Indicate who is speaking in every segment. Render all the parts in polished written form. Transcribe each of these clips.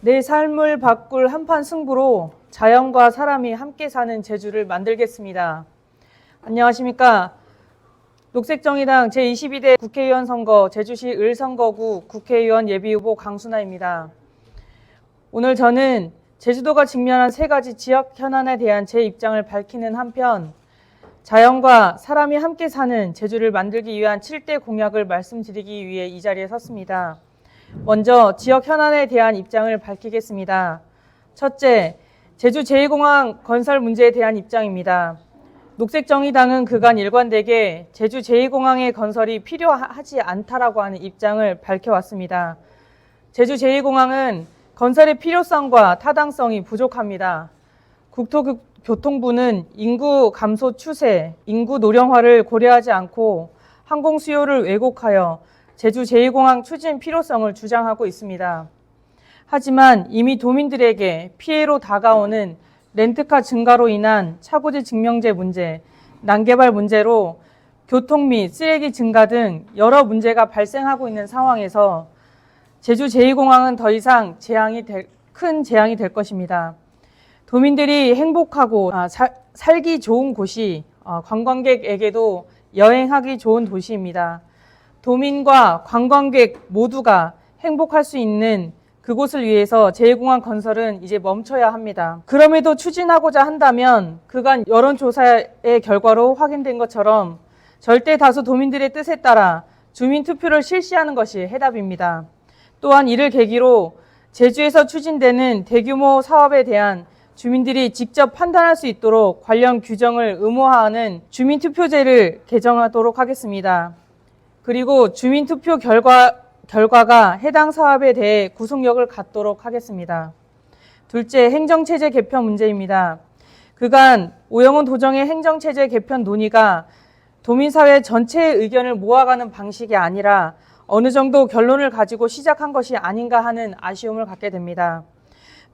Speaker 1: 내 삶을 바꿀 한판 승부로 자연과 사람이 함께 사는 제주를 만들겠습니다. 안녕하십니까. 녹색정의당 제22대 국회의원 선거 제주시 을선거구 국회의원 예비후보 강순아입니다. 오늘 저는 제주도가 직면한 세 가지 지역 현안에 대한 제 입장을 밝히는 한편 자연과 사람이 함께 사는 제주를 만들기 위한 7대 공약을 말씀드리기 위해 이 자리에 섰습니다. 먼저 지역 현안에 대한 입장을 밝히겠습니다. 첫째, 제주 제2공항 건설 문제에 대한 입장입니다. 녹색정의당은 그간 일관되게 제주 제2공항의 건설이 필요하지 않다라고 하는 입장을 밝혀왔습니다. 제주 제2공항은 건설의 필요성과 타당성이 부족합니다. 국토교통부는 인구 감소 추세, 인구 노령화를 고려하지 않고 항공 수요를 왜곡하여 제주 제2공항 추진 필요성을 주장하고 있습니다. 하지만 이미 도민들에게 피해로 다가오는 렌트카 증가로 인한 차고지 증명제 문제, 난개발 문제로 교통 및 쓰레기 증가 등 여러 문제가 발생하고 있는 상황에서 제주 제2공항은 더 이상 큰 재앙이 될 것입니다. 도민들이 행복하고 살기 좋은 곳이 관광객에게도 여행하기 좋은 도시입니다. 도민과 관광객 모두가 행복할 수 있는 그곳을 위해서 제2공항 건설은 이제 멈춰야 합니다. 그럼에도 추진하고자 한다면 그간 여론조사의 결과로 확인된 것처럼 절대 다수 도민들의 뜻에 따라 주민투표를 실시하는 것이 해답입니다. 또한 이를 계기로 제주에서 추진되는 대규모 사업에 대한 주민들이 직접 판단할 수 있도록 관련 규정을 의무화하는 주민투표제를 개정하도록 하겠습니다. 그리고 주민투표 결과가 해당 사업에 대해 구속력을 갖도록 하겠습니다. 둘째, 행정체제 개편 문제입니다. 그간 오영훈 도정의 행정체제 개편 논의가 도민사회 전체의 의견을 모아가는 방식이 아니라 어느 정도 결론을 가지고 시작한 것이 아닌가 하는 아쉬움을 갖게 됩니다.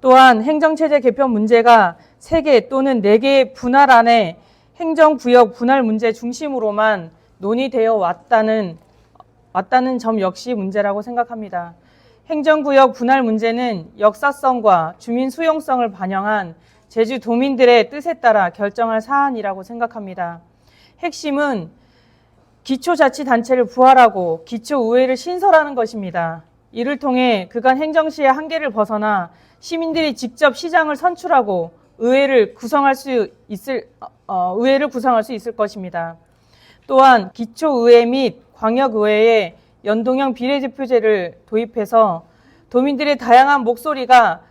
Speaker 1: 또한 행정체제 개편 문제가 3개 또는 4개의 분할 안에 행정구역 분할 문제 중심으로만 논의되어 왔다는 점 역시 문제라고 생각합니다. 행정구역 분할 문제는 역사성과 주민 수용성을 반영한 제주 도민들의 뜻에 따라 결정할 사안이라고 생각합니다. 핵심은 기초자치단체를 부활하고 기초의회를 신설하는 것입니다. 이를 통해 그간 행정시의 한계를 벗어나 시민들이 직접 시장을 선출하고 의회를 구성할 수 있을 것입니다. 또한 기초의회 및 광역의회에 연동형 비례대표제를 도입해서 도민들의 다양한 목소리가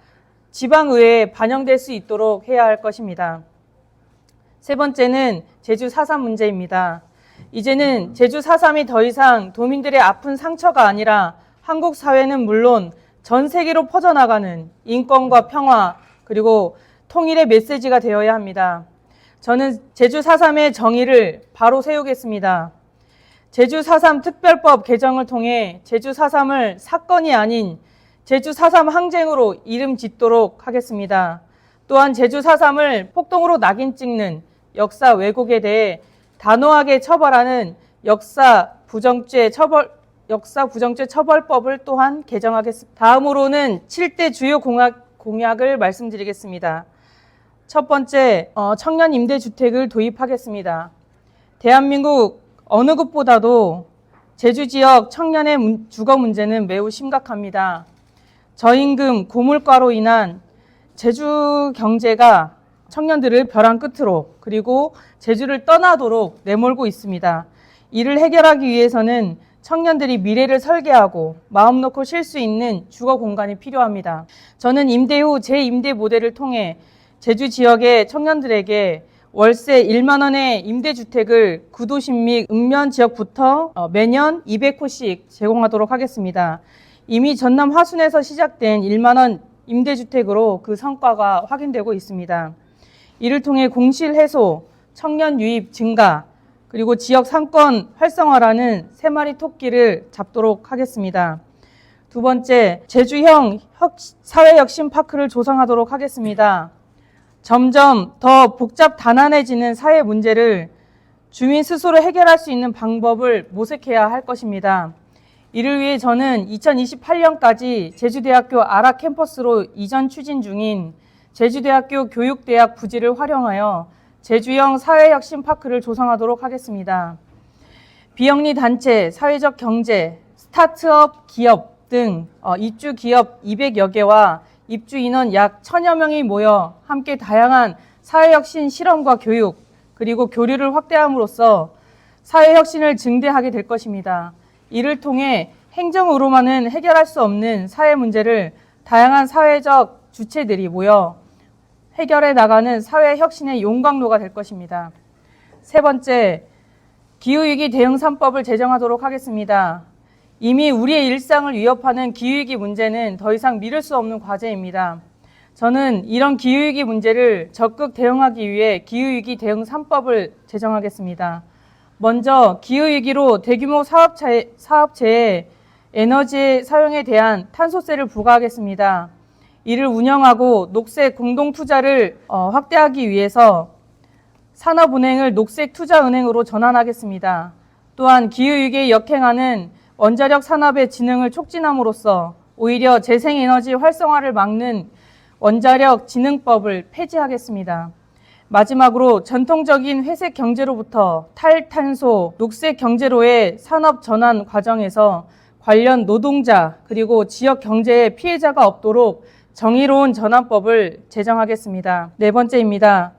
Speaker 1: 지방의회에 반영될 수 있도록 해야 할 것입니다. 세 번째는 제주 4.3 문제입니다. 이제는 제주 4.3이 더 이상 도민들의 아픈 상처가 아니라 한국 사회는 물론 전 세계로 퍼져나가는 인권과 평화 그리고 통일의 메시지가 되어야 합니다. 저는 제주 4.3의 정의를 바로 세우겠습니다. 제주 4.3 특별법 개정을 통해 제주 4.3을 사건이 아닌 제주 4.3 항쟁으로 이름 짓도록 하겠습니다. 또한 제주 4.3을 폭동으로 낙인 찍는 역사 왜곡에 대해 단호하게 처벌하는 역사 부정죄 처벌법을 또한 개정하겠습니다. 다음으로는 7대 주요 공약을 말씀드리겠습니다. 첫 번째, 청년 임대주택을 도입하겠습니다. 대한민국 어느 곳보다도 제주 지역 청년의 주거 문제는 매우 심각합니다. 저임금, 고물가로 인한 제주 경제가 청년들을 벼랑 끝으로 그리고 제주를 떠나도록 내몰고 있습니다. 이를 해결하기 위해서는 청년들이 미래를 설계하고 마음 놓고 쉴 수 있는 주거 공간이 필요합니다. 저는 임대 후 재임대 모델을 통해 제주 지역의 청년들에게 월세 1만 원의 임대주택을 구도심 및 읍면 지역부터 매년 200호씩 제공하도록 하겠습니다. 이미 전남 화순에서 시작된 1만 원 임대주택으로 그 성과가 확인되고 있습니다. 이를 통해 공실 해소, 청년 유입 증가, 그리고 지역 상권 활성화라는 3마리 토끼를 잡도록 하겠습니다. 두 번째, 제주형 사회혁신파크를 조성하도록 하겠습니다. 점점 더 복잡 단안해지는 사회 문제를 주민 스스로 해결할 수 있는 방법을 모색해야 할 것입니다. 이를 위해 저는 2028년까지 제주대학교 아라 캠퍼스로 이전 추진 중인 제주대학교 교육대학 부지를 활용하여 제주형 사회혁신파크를 조성하도록 하겠습니다. 비영리 단체, 사회적 경제, 스타트업 기업 등 입주 기업 200여 개와 입주 인원 약 1000여 명이 모여 함께 다양한 사회혁신 실험과 교육, 그리고 교류를 확대함으로써 사회혁신을 증대하게 될 것입니다. 이를 통해 행정으로만은 해결할 수 없는 사회 문제를 다양한 사회적 주체들이 모여 해결해 나가는 사회혁신의 용광로가 될 것입니다. 세 번째, 기후위기 대응 3법을 제정하도록 하겠습니다. 이미 우리의 일상을 위협하는 기후위기 문제는 더 이상 미룰 수 없는 과제입니다. 저는 이런 기후위기 문제를 적극 대응하기 위해 기후위기 대응 3법을 제정하겠습니다. 먼저 기후위기로 대규모 사업체에 에너지 사용에 대한 탄소세를 부과하겠습니다. 이를 운영하고 녹색 공동투자를 확대하기 위해서 산업은행을 녹색투자은행으로 전환하겠습니다. 또한 기후위기에 역행하는 원자력 산업의 진흥을 촉진함으로써 오히려 재생에너지 활성화를 막는 원자력 진흥법을 폐지하겠습니다. 마지막으로 전통적인 회색 경제로부터 탈탄소, 녹색 경제로의 산업 전환 과정에서 관련 노동자 그리고 지역 경제의 피해자가 없도록 정의로운 전환법을 제정하겠습니다. 네 번째입니다.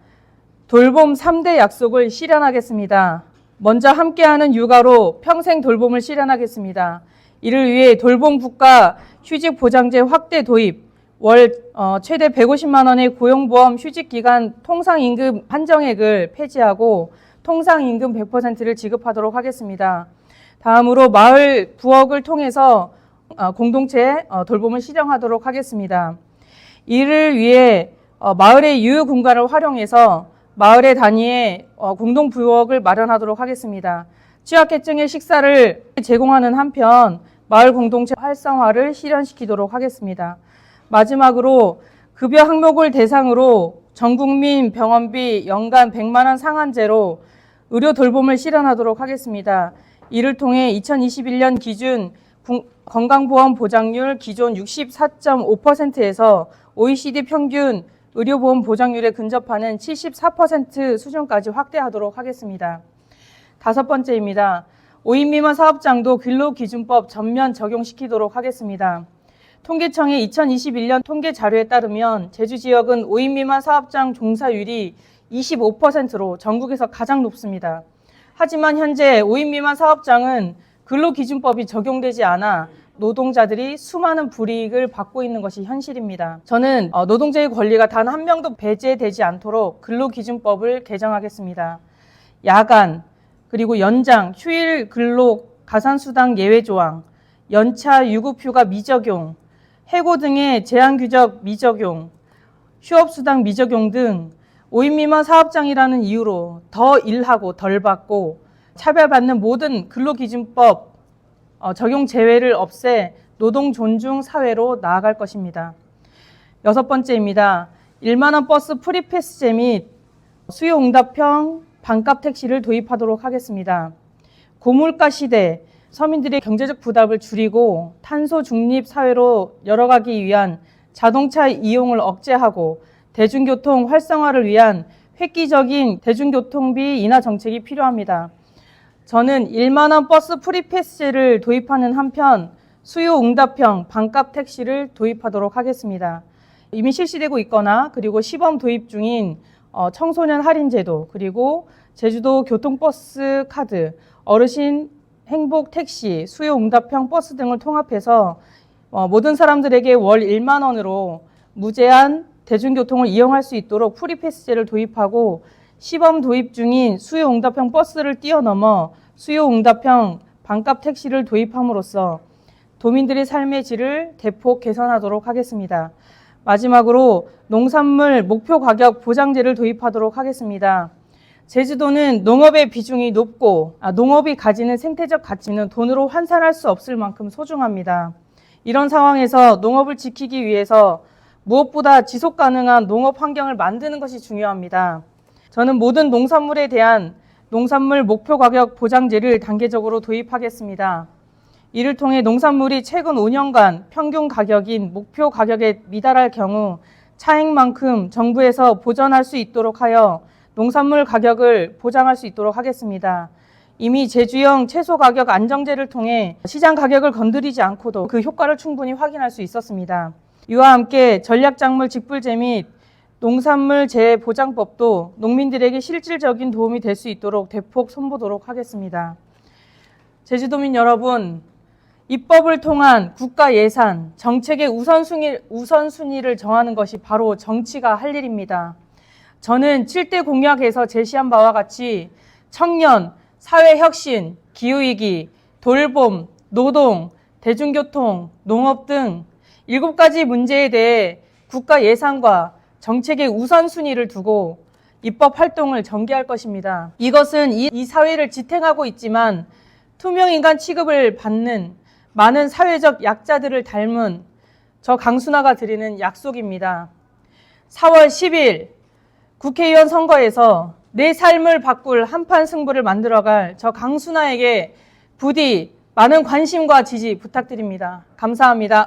Speaker 1: 돌봄 3대 약속을 실현하겠습니다. 먼저 함께하는 육아로 평생 돌봄을 실현하겠습니다. 이를 위해 돌봄 국가 휴직 보장제 확대 도입, 월 최대 150만 원의 고용보험 휴직기간 통상임금 한정액을 폐지하고 통상임금 100%를 지급하도록 하겠습니다. 다음으로 마을 부엌을 통해서 공동체 돌봄을 실현하도록 하겠습니다. 이를 위해 마을의 유휴 공간을 활용해서 마을의 단위에 공동 부엌을 마련하도록 하겠습니다. 취약계층의 식사를 제공하는 한편 마을 공동체 활성화를 실현시키도록 하겠습니다. 마지막으로 급여 항목을 대상으로 전국민 병원비 연간 100만 원 상한제로 의료 돌봄을 실현하도록 하겠습니다. 이를 통해 2021년 기준 건강보험 보장률 기존 64.5%에서 OECD 평균 의료보험 보장률에 근접하는 74% 수준까지 확대하도록 하겠습니다. 다섯 번째입니다. 5인 미만 사업장도 근로기준법 전면 적용시키도록 하겠습니다. 통계청의 2021년 통계 자료에 따르면 제주 지역은 5인 미만 사업장 종사율이 25%로 전국에서 가장 높습니다. 하지만 현재 5인 미만 사업장은 근로기준법이 적용되지 않아 노동자들이 수많은 불이익을 받고 있는 것이 현실입니다. 저는 노동자의 권리가 단 한 명도 배제되지 않도록 근로기준법을 개정하겠습니다. 야간, 그리고 연장, 휴일 근로 가산수당 예외 조항, 연차 유급휴가 미적용, 해고 등의 제한규적 미적용, 휴업수당 미적용 등 5인 미만 사업장이라는 이유로 더 일하고 덜 받고 차별받는 모든 근로기준법 적용 제외를 없애 노동 존중 사회로 나아갈 것입니다. 여섯 번째입니다. 1만 원 버스 프리패스제 및 수요응답형 반값 택시를 도입하도록 하겠습니다. 고물가 시대 서민들의 경제적 부담을 줄이고 탄소 중립 사회로 열어가기 위한 자동차 이용을 억제하고 대중교통 활성화를 위한 획기적인 대중교통비 인하 정책이 필요합니다. 저는 1만 원 버스 프리패스제를 도입하는 한편 수요응답형 반값 택시를 도입하도록 하겠습니다. 이미 실시되고 있거나 그리고 시범 도입 중인 청소년 할인제도, 그리고 제주도 교통버스 카드, 어르신 행복 택시, 수요응답형 버스 등을 통합해서 모든 사람들에게 월 1만 원으로 무제한 대중교통을 이용할 수 있도록 프리패스제를 도입하고 시범 도입 중인 수요응답형 버스를 뛰어넘어 수요응답형 반값 택시를 도입함으로써 도민들의 삶의 질을 대폭 개선하도록 하겠습니다. 마지막으로 농산물 목표 가격 보장제를 도입하도록 하겠습니다. 제주도는 농업의 비중이 높고 농업이 가지는 생태적 가치는 돈으로 환산할 수 없을 만큼 소중합니다. 이런 상황에서 농업을 지키기 위해서 무엇보다 지속 가능한 농업 환경을 만드는 것이 중요합니다. 저는 모든 농산물에 대한 농산물 목표 가격 보장제를 단계적으로 도입하겠습니다. 이를 통해 농산물이 최근 5년간 평균 가격인 목표 가격에 미달할 경우 차액만큼 정부에서 보전할 수 있도록 하여 농산물 가격을 보장할 수 있도록 하겠습니다. 이미 제주형 채소 가격 안정제를 통해 시장 가격을 건드리지 않고도 그 효과를 충분히 확인할 수 있었습니다. 이와 함께 전략작물 직불제 및 농산물 재보장법도 농민들에게 실질적인 도움이 될 수 있도록 대폭 손보도록 하겠습니다. 제주도민 여러분, 입법을 통한 국가 예산, 정책의 우선순위를 정하는 것이 바로 정치가 할 일입니다. 저는 7대 공약에서 제시한 바와 같이 청년, 사회혁신, 기후위기, 돌봄, 노동, 대중교통, 농업 등 7가지 문제에 대해 국가 예산과 정책의 우선순위를 두고 입법 활동을 전개할 것입니다. 이것은 이 사회를 지탱하고 있지만 투명인간 취급을 받는 많은 사회적 약자들을 닮은 저 강순아가 드리는 약속입니다. 4월 10일 국회의원 선거에서 내 삶을 바꿀 한판 승부를 만들어갈 저 강순아에게 부디 많은 관심과 지지 부탁드립니다. 감사합니다.